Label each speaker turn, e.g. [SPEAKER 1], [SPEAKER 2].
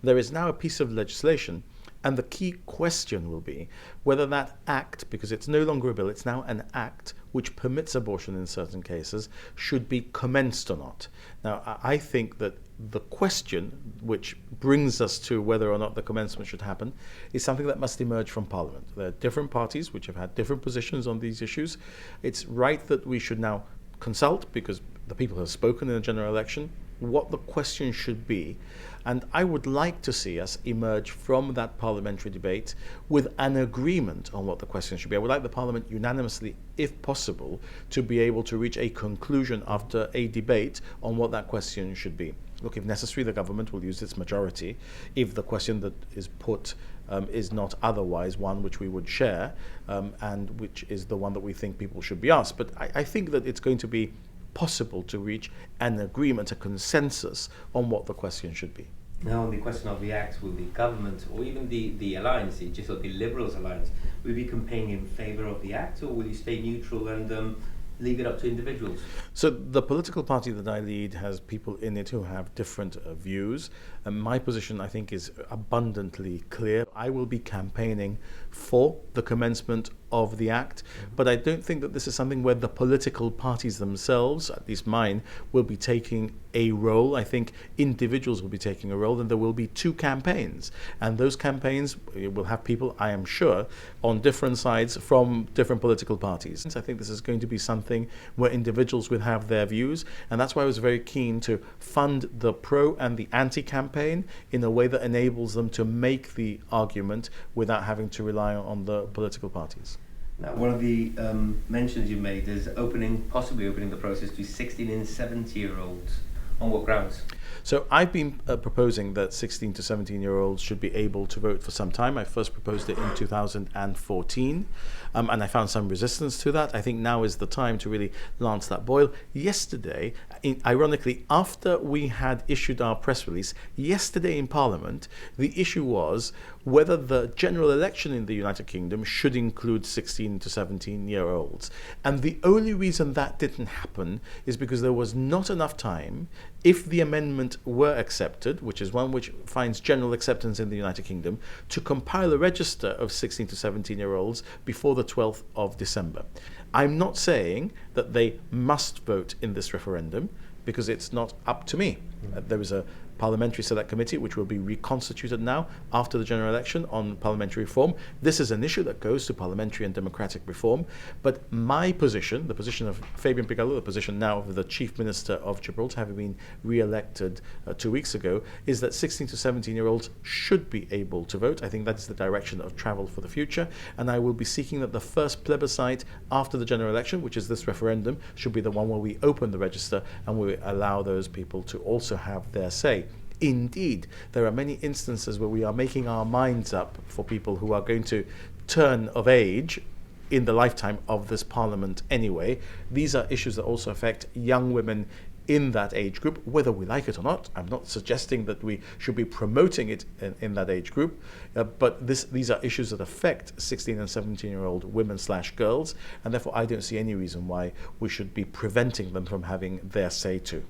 [SPEAKER 1] There is now a piece of legislation, and the key question will be whether that act, because it's no longer a bill, it's now an act which permits abortion in certain cases, should be commenced or not. Now, I think that the question which brings us to whether or not the commencement should happen is something that must emerge from Parliament. There are different parties which have had different positions on these issues. It's right that we should now consult, because the people have spoken in the general election, what the question should be. And I would like to see us emerge from that parliamentary debate with an agreement on what the question should be. I would like the Parliament unanimously, if possible, to be able to reach a conclusion after a debate on what that question should be. Look, if necessary, the government will use its majority if the question that is put is not otherwise one which we would share, and which is the one that we think people should be asked. But I think that it's going to be possible to reach an agreement, a consensus on what the question should be.
[SPEAKER 2] Now, on the question of the act, will the government or even the alliance, just the Liberals alliance, will be campaigning in favour of the act, or will you stay neutral and leave it up to individuals?
[SPEAKER 1] So the political party that I lead has people in it who have different views. And my position, I think, is abundantly clear. I will be campaigning for the commencement of the act, but I don't think that this is something where the political parties themselves, at least mine, will be taking a role. I think individuals will be taking a role, and there will be two campaigns. And those campaigns will have people, I am sure, on different sides from different political parties. I think this is going to be something where individuals will have their views, and that's why I was very keen to fund the pro and the anti-campaign in a way that enables them to make the argument without having to rely on the political parties.
[SPEAKER 2] Now, one of the mentions you made is possibly opening the process to 16 and 17-year-olds. On what grounds?
[SPEAKER 1] So I've been proposing that 16 to 17-year-olds should be able to vote for some time. I first proposed it in 2014, and I found some resistance to that. I think now is the time to really lance that boil. Yesterday, ironically, after we had issued our press release, yesterday in Parliament, the issue was whether the general election in the United Kingdom should include 16 to 17-year-olds. And the only reason that didn't happen is because there was not enough time, if the amendment were accepted, which is one which finds general acceptance in the United Kingdom, to compile a register of 16 to 17-year-olds before the 12th of December. I'm not saying that they must vote in this referendum, because it's not up to me. There is a parliamentary select committee which will be reconstituted now after the general election on parliamentary reform. This is an issue that goes to parliamentary and democratic reform. But my position, the position of Fabian Picardo, the position now of the Chief Minister of Gibraltar, having been re-elected 2 weeks ago, is that 16 to 17-year-olds should be able to vote. I think that is the direction of travel for the future. And I will be seeking that the first plebiscite after the general election, which is this referendum, should be the one where we open the register and we allow those people to also have their say. Indeed, there are many instances where we are making our minds up for people who are going to turn of age in the lifetime of this Parliament anyway. These are issues that also affect young women in that age group, whether we like it or not. I'm not suggesting that we should be promoting it in that age group, but these are issues that affect 16 and 17-year-old women/girls, and therefore I don't see any reason why we should be preventing them from having their say too.